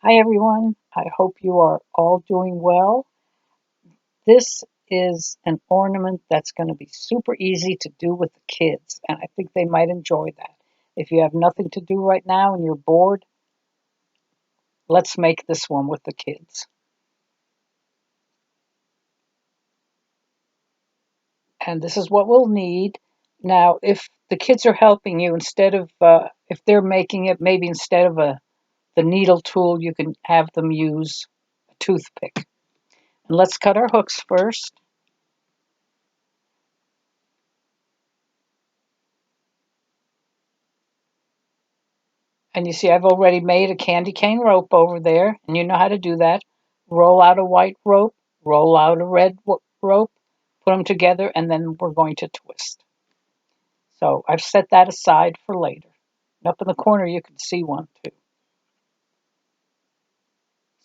Hi everyone, I hope you are all doing well. This is an ornament that's going to be super easy to do with the kids, and I think they might enjoy that. If you have nothing to do right now and you're bored, let's make this one with the kids. And this is what we'll need. Now, if the kids are helping you, if they're making it, maybe instead of the needle tool, you can have them use a toothpick. And let's cut our hooks first. And you see I've already made a candy cane rope over there, and you know how to do that. Roll out a white rope, roll out a red rope, put them together, and then we're going to twist. So I've set that aside for later. And up in the corner you can see one too.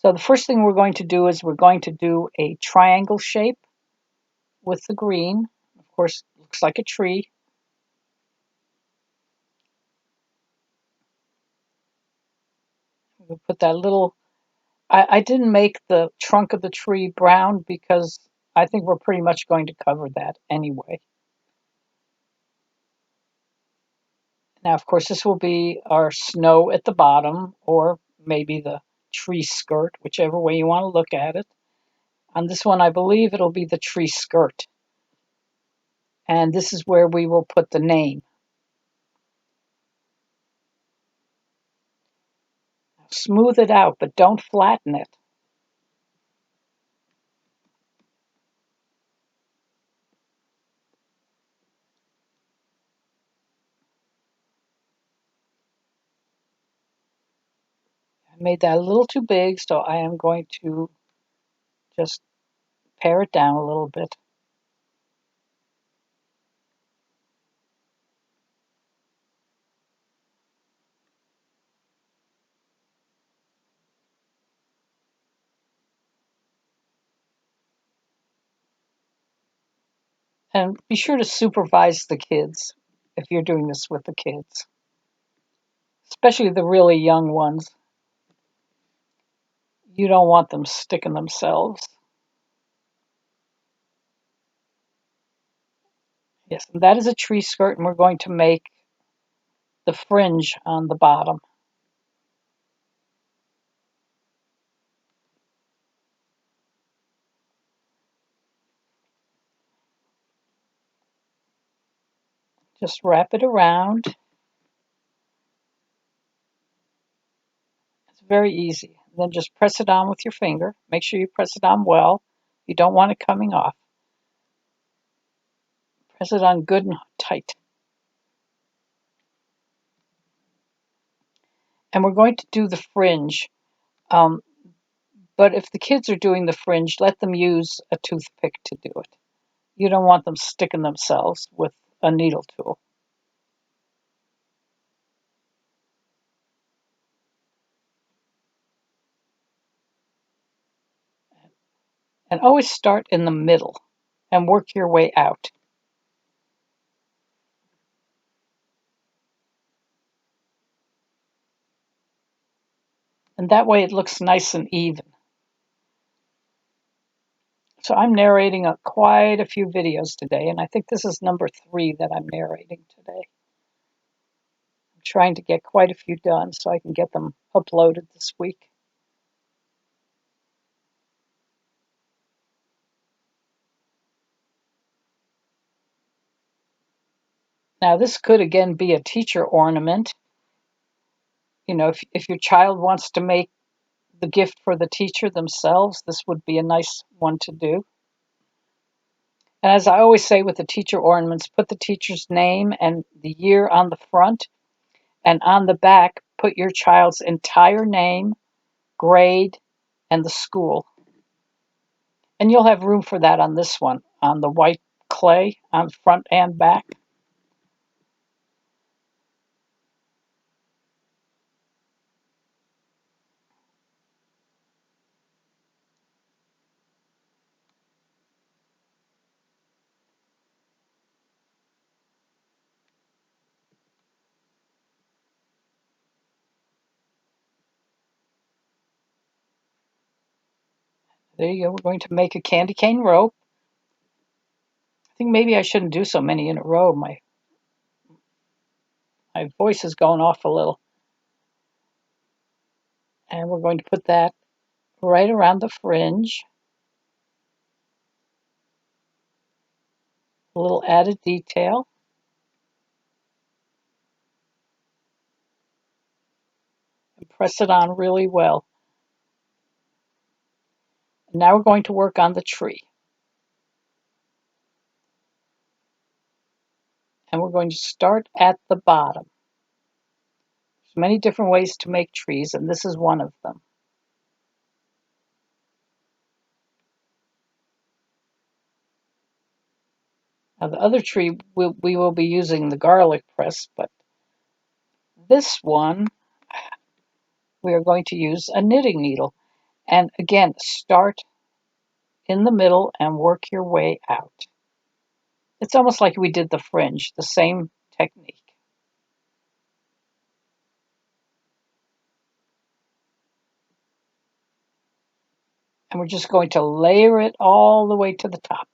So the first thing we're going to do is we're going to do a triangle shape with the green. Of course, it looks like a tree. We'll put that little I didn't make the trunk of the tree brown because I think we're pretty much going to cover that anyway. Now, of course, this will be our snow at the bottom, or maybe the tree skirt, whichever way you want to look at it. On this one, I believe it'll be the tree skirt. And this is where we will put the name. Smooth it out, but don't flatten it. I made that a little too big, so I am going to just pare it down a little bit. And be sure to supervise the kids if you're doing this with the kids, especially the really young ones. You don't want them sticking themselves. Yes, and that is a tree skirt, and we're going to make the fringe on the bottom. Just wrap it around. It's very easy. Then just press it on with your finger. Make sure you press it on well. You don't want it coming off. Press it on good and tight. And we're going to do the fringe. Um, but if the kids are doing the fringe, let them use a toothpick to do it. You don't want them sticking themselves with a needle tool. And always start in the middle and work your way out. And that way it looks nice and even. So I'm narrating quite a few videos today, and I think this is number 3 that I'm narrating today. I'm trying to get quite a few done so I can get them uploaded this week. Now this could again be a teacher ornament. You know, if your child wants to make the gift for the teacher themselves, this would be a nice one to do. And as I always say with the teacher ornaments, put the teacher's name and the year on the front, and on the back, put your child's entire name, grade, and the school. And you'll have room for that on this one, on the white clay, on front and back. there you go. We're going to make a candy cane rope. I think maybe I shouldn't do so many in a row. My voice is going off a little. And we're going to put that right around the fringe. A little added detail. And press it on really well. Now we're going to work on the tree. And we're going to start at the bottom. There's many different ways to make trees, and this is one of them. Now the other tree, we will be using the garlic press, but this one, we are going to use a knitting needle. And again, start in the middle and work your way out. It's almost like we did the fringe, the same technique. And we're just going to layer it all the way to the top.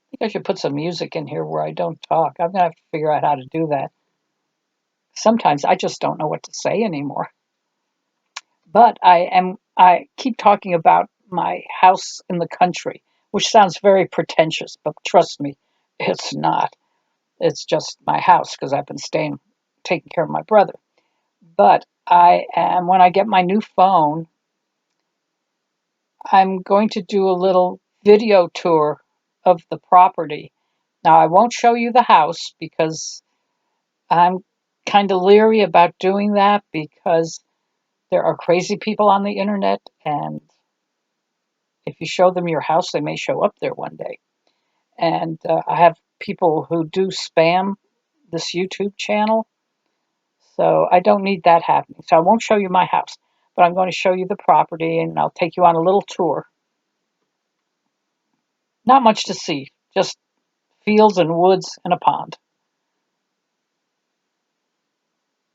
I think I should put some music in here where I don't talk. I'm going to have to figure out how to do that. Sometimes I just don't know what to say anymore. But I keep talking about my house in the country, which sounds very pretentious, but trust me, it's not. It's just my house because I've been taking care of my brother. But when I get my new phone, I'm going to do a little video tour of the property. Now, I won't show you the house because I'm kind of leery about doing that because there are crazy people on the internet, and if you show them your house, they may show up there one day. And I have people who do spam this YouTube channel, so I don't need that happening. So I won't show you my house, but I'm going to show you the property, and I'll take you on a little tour. Not much to see, just fields and woods and a pond.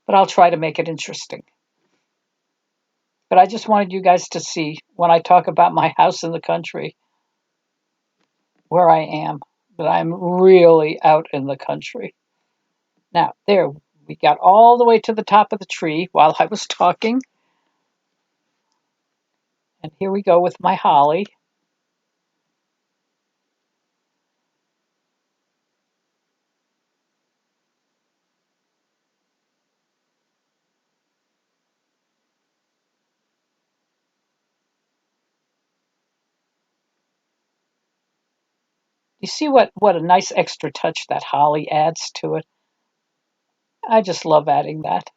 But I'll try to make it interesting. But I just wanted you guys to see when I talk about my house in the country where I am, that I'm really out in the country. Now, there, we got all the way to the top of the tree while I was talking. And here we go with my holly. You see what a nice extra touch that holly adds to it? I just love adding that.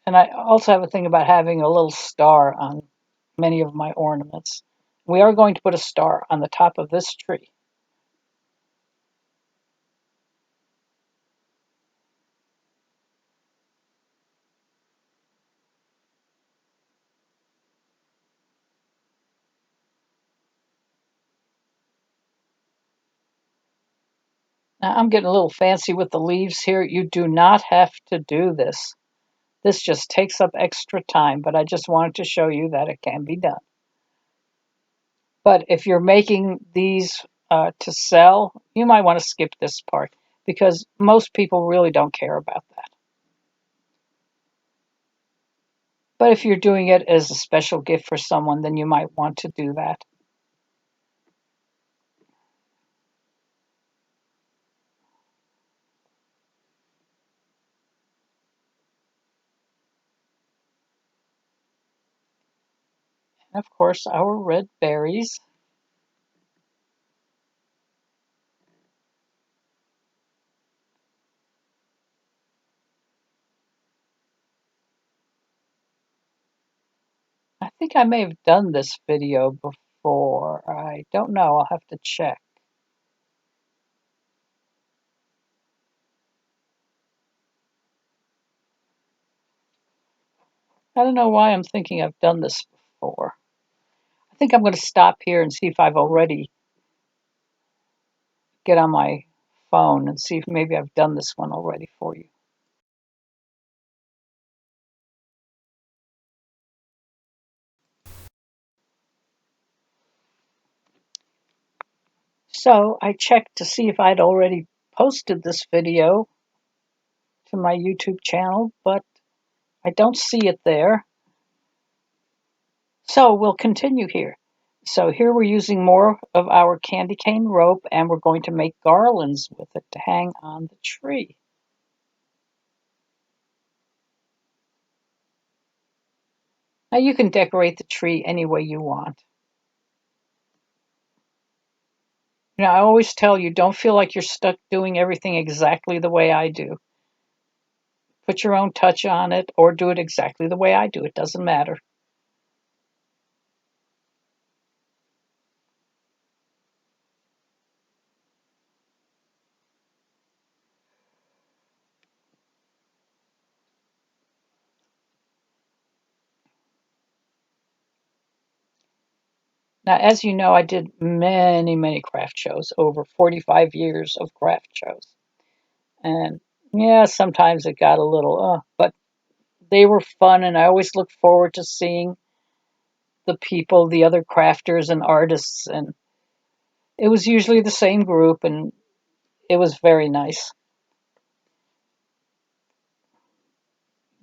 And I also have a thing about having a little star on many of my ornaments. We are going to put a star on the top of this tree. Now I'm getting a little fancy with the leaves here. You do not have to do this. This just takes up extra time, but I just wanted to show you that it can be done. But if you're making these to sell, you might want to skip this part because most people really don't care about that. But if you're doing it as a special gift for someone, then you might want to do that. And of course, our red berries. I think I may have done this video before. or I don't know. I'll have to check. I don't know why I'm thinking I've done this before. I think I'm going to stop here and see if I've already get on my phone and see if maybe I've done this one already for you. So I checked to see if I'd already posted this video to my YouTube channel, but I don't see it there. So we'll continue here. So here we're using more of our candy cane rope, and we're going to make garlands with it to hang on the tree. Now you can decorate the tree any way you want. You know, I always tell you, don't feel like you're stuck doing everything exactly the way I do. Put your own touch on it or do it exactly the way I do. It doesn't matter. Now, as you know, I did many, many craft shows, over 45 years of craft shows. And yeah, sometimes it got a little, but they were fun, and I always look forward to seeing the people, the other crafters and artists, and it was usually the same group, and it was very nice.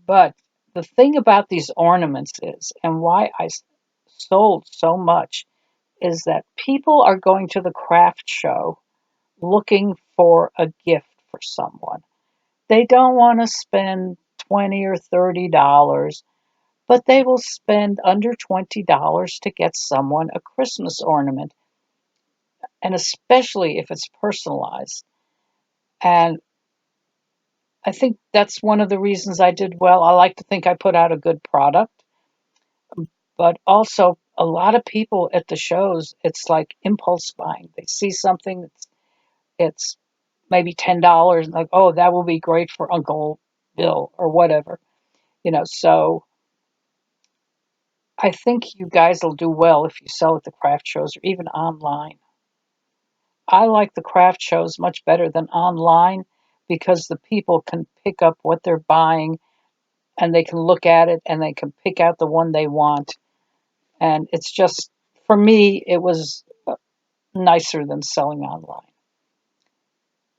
But the thing about these ornaments is, and why I sold so much, is that people are going to the craft show looking for a gift for someone. They don't want to spend $20 or $30, but they will spend under $20 to get someone a Christmas ornament, and especially if it's personalized. And I think that's one of the reasons I did well. I like to think I put out a good product, but also a lot of people at the shows, it's like impulse buying. They see something it's maybe $10, like, oh, that will be great for Uncle Bill or whatever, So I think you guys will do well if you sell at the craft shows or even online. I like the craft shows much better than online because the people can pick up what they're buying and they can look at it and they can pick out the one they want. And it's just, for me, it was nicer than selling online.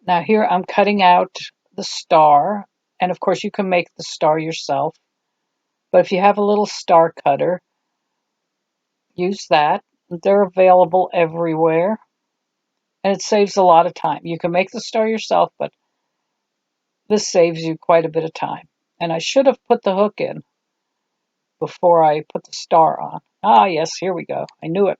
Now, here I'm cutting out the star. And of course, you can make the star yourself. But if you have a little star cutter, use that. They're available everywhere. And it saves a lot of time. You can make the star yourself, but this saves you quite a bit of time. And I should have put the hook in before I put the star on. Ah, yes, here we go. I knew it.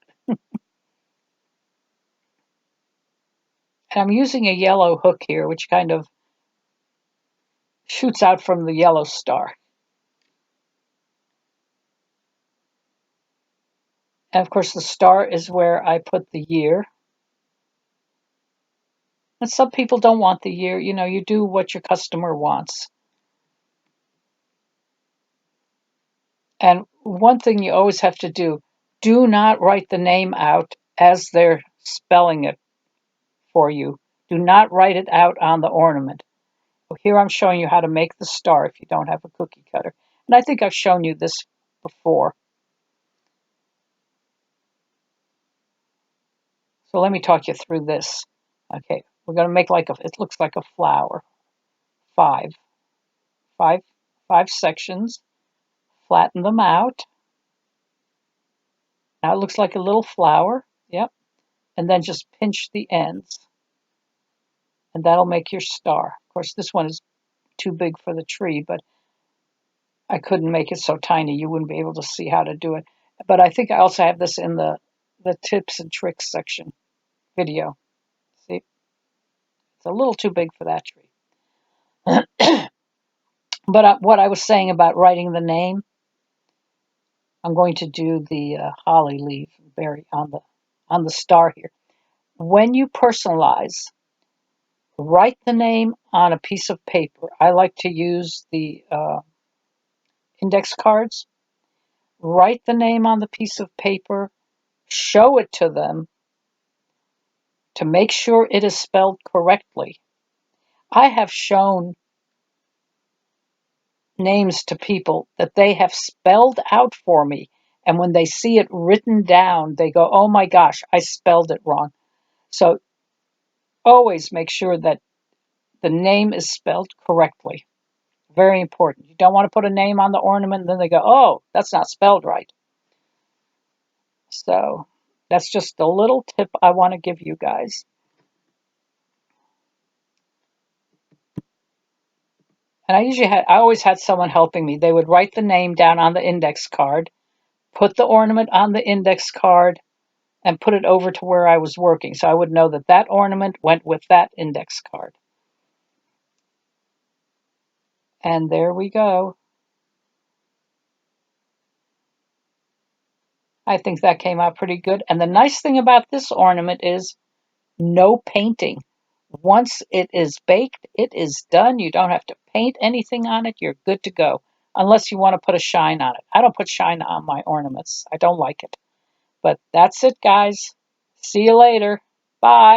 And I'm using a yellow hook here, which kind of shoots out from the yellow star. And of course, the star is where I put the year. And some people don't want the year. You do what your customer wants. And one thing you always have to do not write the name out as they're spelling it for you. Do not write it out on the ornament. Here I'm showing you how to make the star if you don't have a cookie cutter. And I think I've shown you this before. So let me talk you through this. Okay, we're going to make it looks like a flower. Five, five, five sections. Flatten them out. Now it looks like a little flower. Yep. And then just pinch the ends. And that'll make your star. Of course, this one is too big for the tree, but I couldn't make it so tiny you wouldn't be able to see how to do it. But I think I also have this in the tips and tricks section video. See, it's a little too big for that tree. But what I was saying about writing the name, I'm going to do the holly leaf berry on on the star here. When you personalize, write the name on a piece of paper. I like to use the index cards. Write the name on the piece of paper, show it to them to make sure it is spelled correctly. I have shown names to people that they have spelled out for me, and when they see it written down, they go, oh my gosh, I spelled it wrong. So always make sure that the name is spelled correctly. Very important. You don't want to put a name on the ornament and then they go, oh, that's not spelled right. So that's just a little tip I want to give you guys. And I always had someone helping me. They would write the name down on the index card, put the ornament on the index card, and put it over to where I was working. So I would know that that ornament went with that index card. And there we go. I think that came out pretty good. And the nice thing about this ornament is no painting. Once it is baked, it is done. You don't have to paint anything on it. You're good to go. Unless you want to put a shine on it. I don't put shine on my ornaments. I don't like it. But that's it, guys. See you later. Bye.